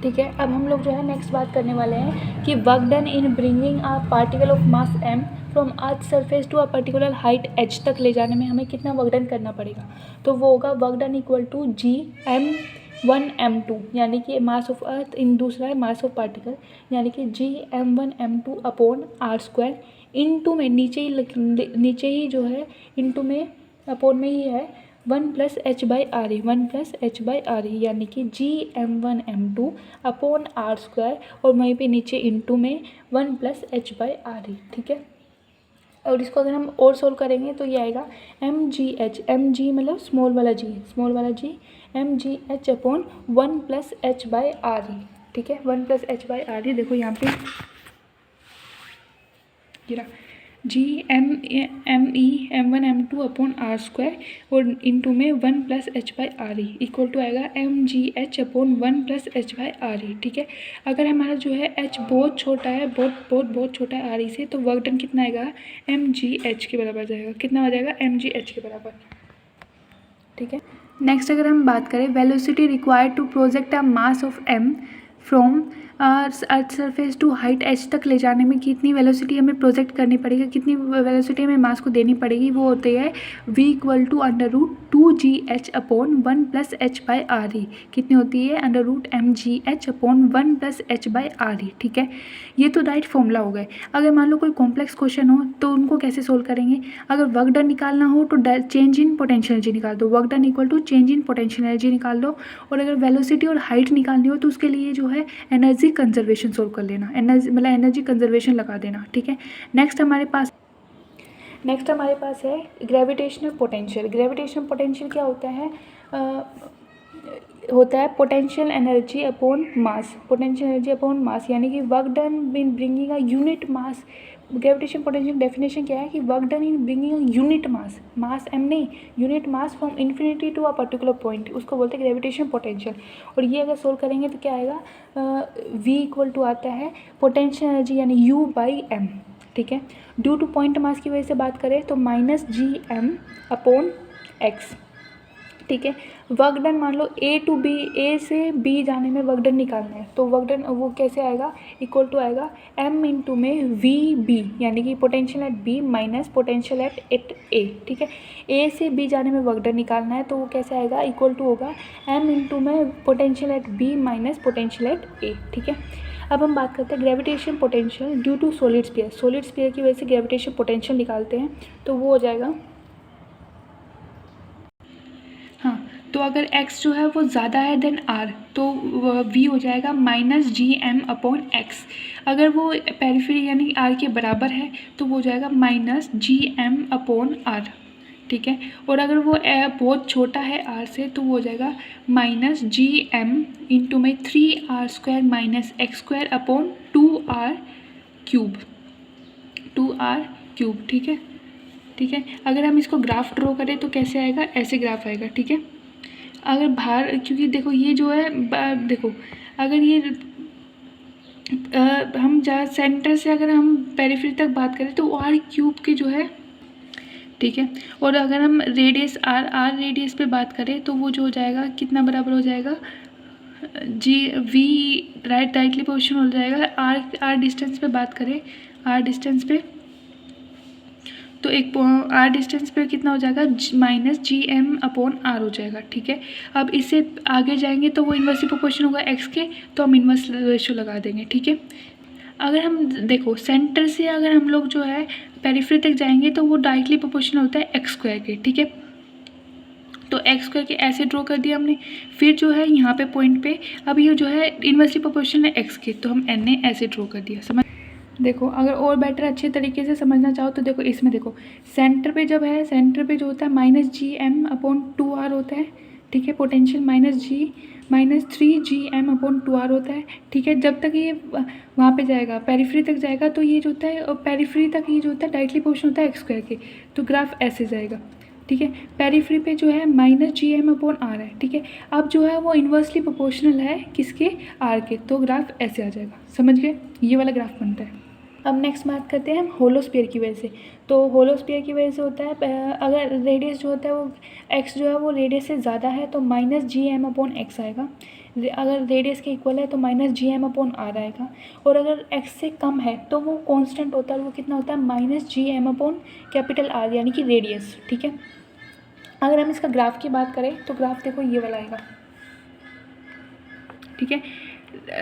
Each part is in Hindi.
ठीक है। अब हम लोग जो है नेक्स्ट बात करने वाले हैं कि work done in bringing a particle of mass m from earth surface to a particular height h तक ले जाने में हमें कितना वर्क डन करना पड़ेगा। तो वो होगा work done equal to Gm1 m2, यानी कि मास ऑफ अर्थ इन दूसरा है मास ऑफ पार्टिकल, यानी कि Gm1 m2 upon r²। Into में नीचे ही जो है इनटू में अपॉन में ही है 1+h/r, 1+h/r, यानी कि Gm1m2 अपॉन r², और वहीं पे नीचे इनटू में 1+h/r। ठीक है। और इसको अगर हम और सोल्व करेंगे तो ये आएगा mgh, mg मतलब स्मॉल वाला g, mgh अपॉन 1+h/r। ठीक है, 1+h/r। देखो यहाँ पे गिरा Gm1 m2 अपॉन r² और इनटू में 1+h/r इक्वल टू आएगा mgh अपॉन 1+h/r। ठीक है। अगर हमारा जो है h बहुत छोटा है, बहुत छोटा है r से, तो वर्क डन कितना आएगा mgh के बराबर जाएगा। कितना हो जाएगा mgh के बराबर। ठीक है। नेक्स्ट अगर हम बात करें velocity required to project a mass of m from earth surface to height h तक ले जाने में कितनी वेलोसिटी हमें प्रोजेक्ट करनी पड़ेगी, कितनी वेलोसिटी हमें मास को देनी पड़ेगी, वो होती है v equal to √2gh upon 1+h/r। कितनी होती है √mgh अपॉन 1+h/r। ठीक है। ये तो राइट फॉर्मूला हो गए। अगर मान लो कोई कॉम्प्लेक्स क्वेश्चन हो तो उनको कैसे सोल्व करेंगे। अगर वर्क डन निकालना हो तो चेंज इन पोटेंशियल एनर्जी निकाल दो, work done equal to change in potential energy निकाल दो। और अगर वेलोसिटी और हाइट निकालनी हो तो उसके लिए जो है एनर्जी कंजर्वेशन सोल्व कर लेना, एनर्जी कंजर्वेशन लगा देना। ठीक है। नेक्स्ट हमारे पास है ग्रेविटेशनल पोटेंशियल। ग्रेविटेशनल पोटेंशियल क्या होता है? होता है potential energy upon mass, potential energy upon mass, यानी कि work done in bringing a unit mass. Gravitation potential definition क्या है कि work done in bringing a unit mass m नहीं, unit mass from infinity to a particular point, उसको बोलते हैं ग्रेविटेशन पोटेंशियल। और ये अगर सोल्व करेंगे तो क्या आएगा, v इक्वल टू आता है पोटेंशियल एनर्जी यानी U/m। ठीक है। ड्यू टू पॉइंट मास की वजह से बात करें तो -gm अपॉन x। ठीक है। वर्क डन मान लो ए से बी जाने में वर्क डन निकालना है, तो वर्क डन वो कैसे आएगा, इक्वल टू आएगा m इंटू में VB, यानी कि potential at B minus potential at A। ठीक है। ए से बी जाने में वर्क डन निकालना है, तो वो कैसे आएगा, इक्वल टू होगा m इंटू में potential at B minus potential at A। ठीक है। अब हम बात करते हैं gravitation potential due to solid sphere. Solid sphere की वजह से ग्रेविटेशन पोटेंशियल निकालते हैं, तो वो हो जाएगा, हाँ, तो अगर x जो है वो ज़्यादा है देन r तो v हो जाएगा -gm अपॉन x। अगर वो पेरिफेरी यानी r के बराबर है तो वो हो जाएगा -gm अपॉन r। ठीक है। और अगर वो बहुत छोटा है r से तो वो हो जाएगा -gm इंटू में 3r² minus x² upon 2r cube. ठीक है। ठीक है। अगर हम इसको ग्राफ ड्रॉ करें तो कैसे आएगा, ऐसे ग्राफ आएगा। ठीक है। अगर बाहर, क्योंकि देखो ये जो है देखो अगर ये हम जहाँ सेंटर से अगर हम पेरिफेरी तक बात करें तो r क्यूब के जो है, ठीक है। और अगर हम रेडियस r रेडियस पे बात करें तो वो जो हो जाएगा कितना बराबर हो जाएगा, v राइटली पोजिशन हो जाएगा। r डिस्टेंस पे बात करें, r डिस्टेंस पे तो एक r डिस्टेंस पे कितना हो जाएगा -gm अपॉन r हो जाएगा। ठीक है। अब इससे आगे जाएंगे तो वो इन्वर्सली प्रोपोर्शन होगा x के, तो हम इन्वर्स रेशियो लगा देंगे। ठीक है। अगर हम देखो सेंटर से अगर हम लोग जो है पेरिफेरी तक जाएंगे तो वो डायरेक्टली प्रोपोर्शन होता है x² के। ठीक है। तो x² के ऐसे ड्रॉ कर दिया हमने। फिर जो है यहाँ पे पॉइंट पे अब ये जो है इन्वर्सली प्रोपोर्शन है x के, तो हम n ने ऐसे ड्रॉ कर दिया। समझ, देखो अगर और बेटर अच्छे तरीके से समझना चाहो तो देखो इसमें देखो सेंटर पे जब है, सेंटर पे जो होता है -gm अपॉन 2r होता है। ठीक है। पोटेंशियल -3gm अपॉन 2r होता है। ठीक है। जब तक ये वहाँ पे जाएगा पेरिफेरी तक जाएगा तो ये जो होता है पेरिफेरी तक ये जो होता है डायरेक्टली पोर्शन होता है x² के, तो ग्राफ ऐसे जाएगा। ठीक है। पेरिफेरी पे जो है -gm अपॉन r है। ठीक है। अब जो है वो इन्वर्सली प्रोपोर्शनल है किसके, r के, तो ग्राफ ऐसे आ जाएगा। समझ गए, ये वाला ग्राफ बनता है। अब नेक्स्ट बात करते हैं हम होलोस्फीयर की वजह से। तो होलोस्फीयर की वजह से होता है अगर रेडियस जो होता है वो एक्स जो है वो रेडियस से ज़्यादा है तो -gm/x आएगा। अगर रेडियस के इक्वल है तो -gm/r आएगा। और अगर x से कम है तो वो कांस्टेंट होता है, वो कितना होता है -gm/R यानी कि रेडियस। ठीक है, अगर हम इसका ग्राफ की बात करें तो ग्राफ देखो ये वाला आएगा। ठीक है,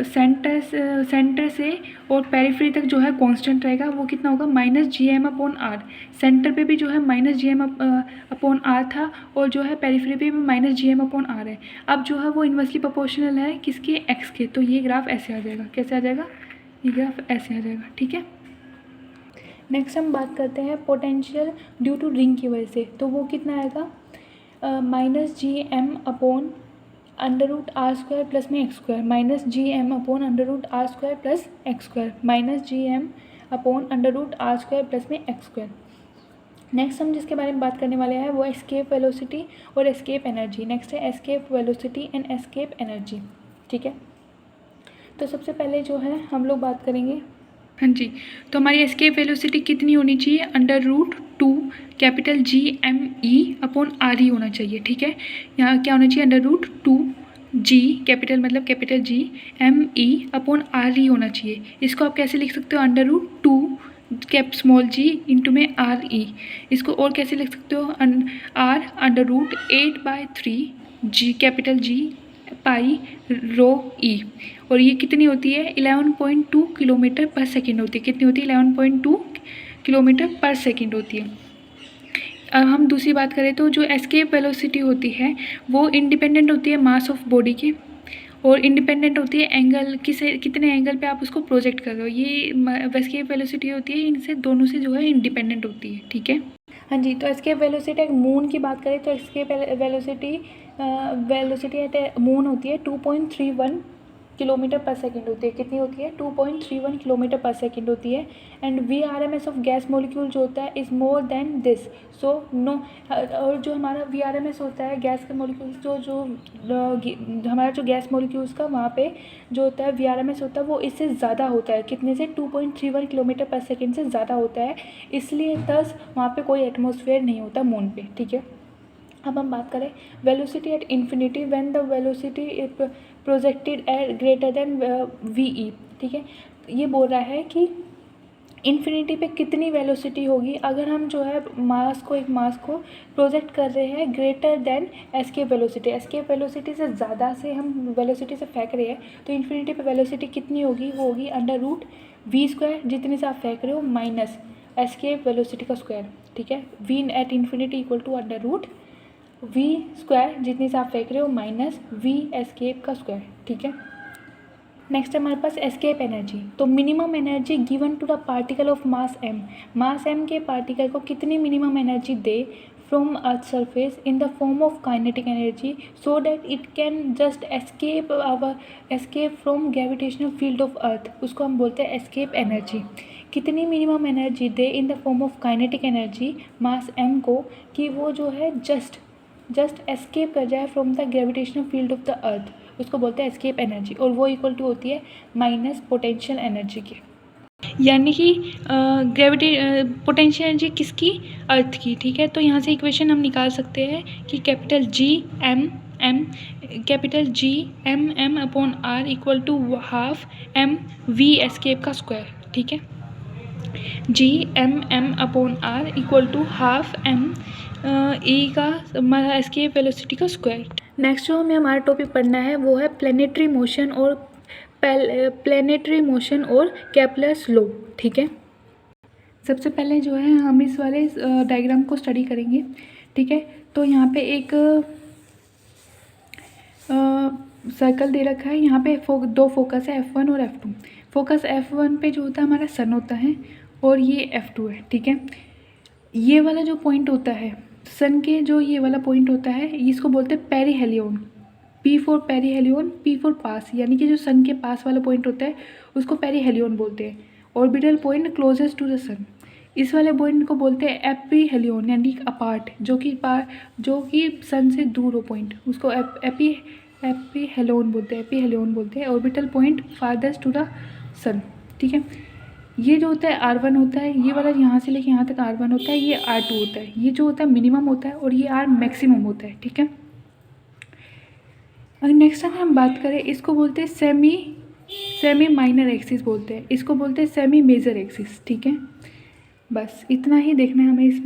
सेंटर से और पेरिफेरी तक जो है कांस्टेंट रहेगा, वो कितना होगा -gm/r। सेंटर पे भी जो है -gm/r था और जो है पेरिफेरी पे भी -gm/r है। अब जो है वो इन्वर्सली प्रोपोर्शनल है किसके, x के। तो ये ग्राफ ऐसे आ जाएगा, कैसे आ जाएगा, ये ग्राफ ऐसे आ जाएगा। ठीक है, नेक्स्ट हम बात करते हैं पोटेंशियल ड्यू टू रिंग की वजह से। तो वो कितना आएगा, -gm/√r² प्लस में x², -gm/√r² plus x², -gm/√r² plus में x²। नेक्स्ट हम जिसके बारे में बात करने वाले हैं वो एस्केप वेलोसिटी और एस्केप एनर्जी। नेक्स्ट है escape velocity and escape energy. ठीक है, तो सबसे पहले जो है हम लोग बात करेंगे, हाँ जी, तो हमारी एस्केप वेलोसिटी कितनी होनी चाहिए, √2 कैपिटल GME/RE होना चाहिए। ठीक है, यहाँ क्या होना चाहिए, √2 G कैपिटल मतलब कैपिटल G ME/RE होना चाहिए। इसको आप कैसे लिख सकते हो, √2 कैप स्मॉल g इंटू में RE। इसको और कैसे लिख सकते हो, R √8/3 G कैपिटल G पाई रो E। और ये कितनी होती है, 11.2 किलोमीटर पर सेकेंड होती है। कितनी होती है, 11.2 किलोमीटर पर सेकेंड होती है। अब हम दूसरी बात करें तो जो एस्केप वेलोसिटी होती है वो इंडिपेंडेंट होती है मास ऑफ बॉडी के, और इंडिपेंडेंट होती है एंगल कितने एंगल पे आप उसको प्रोजेक्ट कर रहे हो। ये एस्केप वेलोसिटी होती है, इनसे दोनों से जो है इंडिपेंडेंट होती है। ठीक है, हाँ जी, तो एस्केप वेलोसिटी मून की बात करें तो एस्केप वेलोसिटी एट मून होती है 2.31 किलोमीटर पर सेकेंड होती है। कितनी होती है, 2.31 किलोमीटर पर सेकेंड होती है। And VRMS of gas molecule जो होता है is more than this. So no, और जो हमारा VRMS होता है गैस के मॉलिक्यूल्स जो हमारा जो गैस मॉलिक्यूल्स का वहाँ पे जो होता है VRMS होता है वो इससे ज़्यादा होता है। कितने से, 2.31 किलोमीटर पर सेकेंड से ज़्यादा होता है, इसलिए दस वहाँ पे कोई एटमॉस्फेयर नहीं होता मून पे। ठीक है, अब हम बात करें velocity at infinity when the velocity projected at greater than VE। ठीक है, ये बोल रहा है कि इन्फिनिटी पे कितनी वेलोसिटी होगी अगर हम जो है एक मास को प्रोजेक्ट कर रहे हैं greater than escape velocity. Escape velocity से ज़्यादा से हम वेलोसिटी से फेंक रहे हैं तो इन्फिनिटी पे वेलोसिटी कितनी होगी, वो होगी √V², जितने से आप फेंक रहे हो माइनस एस्केप वेलोसिटी का स्क्वायर। ठीक है, V at infinity equal to √V², जितने से आप फेंक रहे हो माइनस V एस्केप का स्क्वायर। ठीक है, नेक्स्ट है हमारे पास एस्केप एनर्जी। तो minimum energy given to the particle of mass m के पार्टिकल को कितनी मिनिमम एनर्जी दे from earth surface in the form of kinetic energy so that it can just escape from gravitational field of earth, उसको हम बोलते हैं एस्केप एनर्जी। कितनी minimum energy they in the form of kinetic energy mass m को कि वो जो है जस्ट एस्केप कर जाए from the gravitational field of the earth, उसको बोलते हैं एस्केप एनर्जी। और वो इक्वल टू होती है माइनस पोटेंशियल एनर्जी के, यानी कि पोटेंशियल एनर्जी किसकी, अर्थ की। ठीक है, तो यहाँ से इक्वेशन हम निकाल सकते हैं कि capital GM/R equal to ½ mv escape का स्क्वायर। ठीक है, GM/R equal to ½ m E का एस्केप वेलोसिटी का स्क्वायर। नेक्स्ट जो हमें हमारा टॉपिक पढ़ना है वो है प्लेनेटरी मोशन और केपलर्स लॉ। ठीक है, सबसे पहले जो है हम इस वाले डायग्राम को स्टडी करेंगे। ठीक है, तो यहाँ पे एक सर्कल दे रखा है, यहाँ पे दो फोकस है F1 और F2। फोकस F1 पे जो होता है हमारा सन होता है और ये F2 है। ठीक है, ये वाला जो पॉइंट होता है सन के, जो ये वाला पॉइंट होता है इसको बोलते हैं perihelion. P for perihelion, P for pass, यानी कि जो सन के पास वाला पॉइंट होता है उसको पेरीहेलियन बोलते हैं। Orbital point closest to the sun, इस वाले पॉइंट को बोलते हैं एपीहेलियन, यानी अपार्ट, जो कि सन से दूर हो पॉइंट, उसको एपीहेलियन बोलते हैं। Orbital point farthest to the sun. ठीक है, ये जो होता है R1 होता है, ये वाला यहाँ से लेके यहाँ तक R1 होता है, ये R2 होता है, ये जो होता है मिनिमम होता है और ये R मैक्सिमम होता है, ठीक है। और नेक्स्ट अगर हम बात करें, इसको बोलते हैं सेमी माइनर एक्सिस बोलते हैं, इसको बोलते हैं सेमी मेजर एक्सिस, ठीक है। बस इतना ही देखना है हमें इस।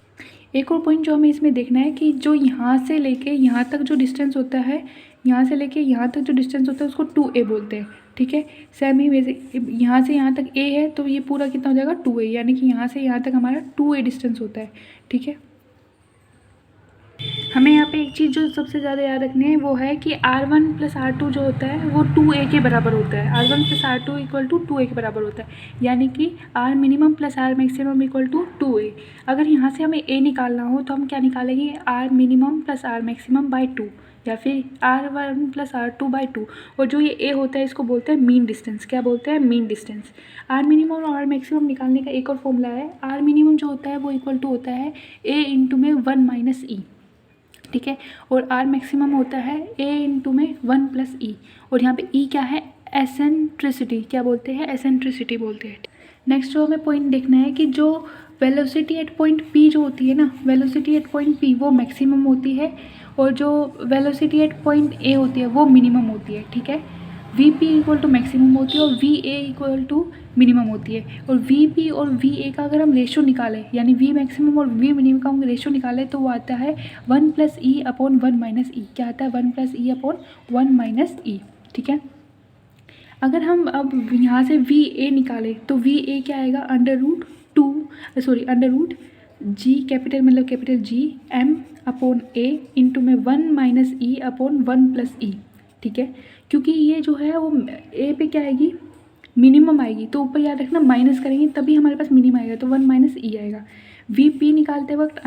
एक और पॉइंट जो हमें इसमें देखना है कि जो यहाँ से लेके यहाँ तक जो डिस्टेंस होता है, यहाँ से लेके यहाँ तक जो डिस्टेंस होता है उसको 2a बोलते हैं, ठीक है। सेमी मेजर, यहाँ से यहाँ तक a है तो ये पूरा कितना हो जाएगा 2a, यानी कि यहाँ से यहाँ तक हमारा 2a डिस्टेंस होता है, ठीक है। हमें यहाँ पे एक चीज़ जो सबसे ज़्यादा याद रखनी है वो है कि R1 + R2 जो होता है वो 2a के बराबर होता है। R1 + R2 = 2a के बराबर होता है, यानी कि R minimum + R maximum = 2a। अगर यहाँ से हमें a निकालना हो तो हम क्या निकालेंगे, R minimum + R maximum by 2, या फिर R1 + R2 बाई 2। और जो ये a होता है इसको बोलते हैं मीन डिस्टेंस। क्या बोलते हैं, मीन डिस्टेंस। R मिनिमम और R मैक्सिमम निकालने का एक और फॉर्मूला है। R मिनिमम जो होता है वो = होता है a × 1 - e, ठीक है। और R मैक्सिमम होता है a × 1 + e। और यहाँ पे e क्या है, एसेंट्रिसिटी। क्या बोलते हैं, एसेंट्रिसिटी बोलते हैं। नेक्स्ट जो हमें पॉइंट देखना है कि जो वेलोसिटी एट पॉइंट P जो होती है ना, वेलोसिटी एट पॉइंट P वो मैक्सिमम होती है, और जो वेलोसिटी एट पॉइंट A होती है वो मिनिमम होती है, ठीक है। Vp = मैक्सिमम होती है और Va = मिनिमम होती है। और Vp और Va का अगर हम रेशो निकालें, यानी V मैक्सिमम और V मिनिमम का हम रेशो निकालें तो वो आता है 1 + e/1 - e। क्या आता है, 1 + e/1 - e, ठीक है। अगर हम अब यहाँ से Va निकालें तो Va क्या आएगा, √2 G कैपिटल मतलब कैपिटल G m/a इंटू में 1 - e/1 + e, ठीक है। क्योंकि ये जो है वो a पे क्या आएगी, मिनिमम आएगी, तो ऊपर याद रखना माइनस करेंगे तभी हमारे पास मिनिमम आएगा, तो 1 - e आएगा। Vp निकालते वक्त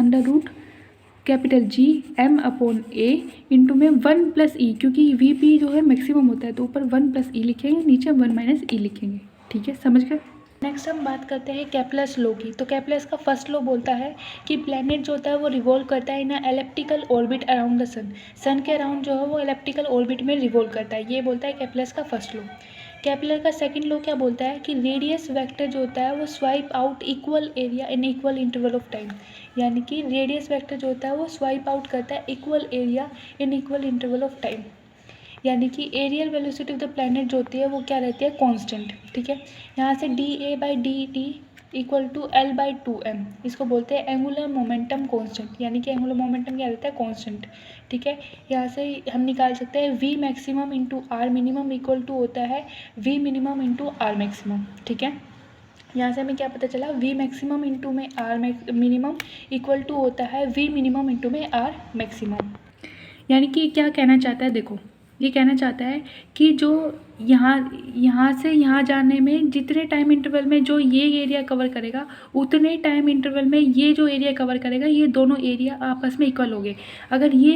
√G m/a इंटू में 1 + e, क्योंकि Vp जो है मैक्सिमम होता है तो ऊपर 1 + e लिखेंगे, नीचे 1 - e लिखेंगे, ठीक है, समझ गए। नेक्स्ट हम बात करते हैं केप्लर्स लॉ की। तो केप्लर्स का फर्स्ट लॉ बोलता है कि प्लैनेट जो होता है वो रिवॉल्व करता है इन एलिप्टिकल ऑर्बिट अराउंड द सन। सन के अराउंड जो है वो एलिप्टिकल ऑर्बिट में रिवॉल्व करता है, ये बोलता है केप्लर्स का फर्स्ट लॉ। केप्लर का सेकंड लॉ क्या बोलता है कि रेडियस वेक्टर जो होता है वो swipe out equal area in equal interval of time, यानी कि रेडियस वेक्टर जो होता है वो स्वाइप आउट करता है equal area in equal interval of time, यानी कि areal velocity of the planet जो होती है वो क्या रहती है, कांस्टेंट, ठीक है। यहाँ से dA/dt = L/2m, इसको बोलते हैं एंगुलर मोमेंटम कांस्टेंट, यानी कि एंगुलर मोमेंटम क्या रहता है, कांस्टेंट, ठीक है। यहाँ से हम निकाल सकते हैं V मैक्सिमम × R मिनिमम = होता है V मिनिमम × R मैक्सिमम, ठीक है। यहाँ से हमें क्या पता चला, V मैक्सिमम इंटू में R मिनिमम = होता है V मिनिमम इंटू में R मैक्सिमम। यानी कि क्या कहना चाहता है, देखो ये कहना चाहता है कि जो यहाँ से यहाँ जाने में जितने टाइम इंटरवल में जो ये एरिया कवर करेगा उतने टाइम इंटरवल में ये जो एरिया कवर करेगा, ये दोनों एरिया आपस में इक्वल होंगे। अगर ये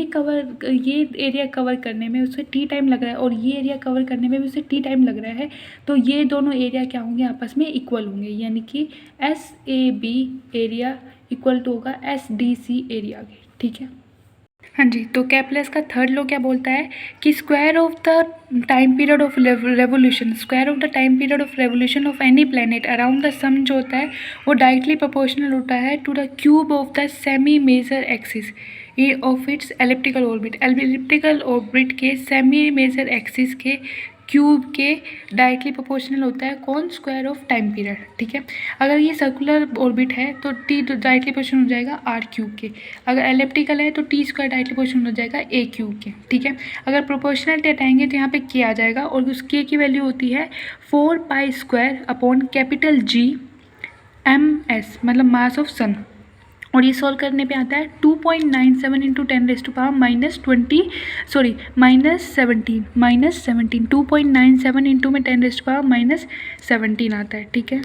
एरिया कवर करने में उसे t टाइम लग रहा है और ये एरिया कवर करने में भी उसे t टाइम लग रहा है, तो ये दोनों एरिया क्या होंगे, आपस में इक्वल होंगे, यानी कि SAB एरिया = होगा SDC एरिया के, ठीक है। हाँ जी, तो केप्लर्स का थर्ड लॉ क्या बोलता है कि square of the time period of revolution of any planet around the sun जो होता है वो डायरेक्टली प्रोपोर्शनल होता है to the cube of the semi major axis of its elliptical orbit. Elliptical orbit के सेमी मेजर एक्सिस के क्यूब के डायरेक्टली प्रोपोर्शनल होता है कौन, स्क्वायर ऑफ टाइम पीरियड, ठीक है। अगर ये सर्कुलर ऑर्बिट है तो t डायरेक्टली प्रोपोर्शनल हो जाएगा r³ के, अगर एलिप्टिकल है तो t² डायरेक्टली प्रोपोर्शनल हो जाएगा a³ के, ठीक है। अगर प्रोपोर्शनल हटाएंगे तो यहाँ पे k आ जाएगा और उस k की वैल्यू होती है 4π² G ms, मतलब मास ऑफ सन। और ये सॉल्व करने पे आता है 2.97 × 10⁻17 2.97 × 10⁻17 आता है, ठीक है।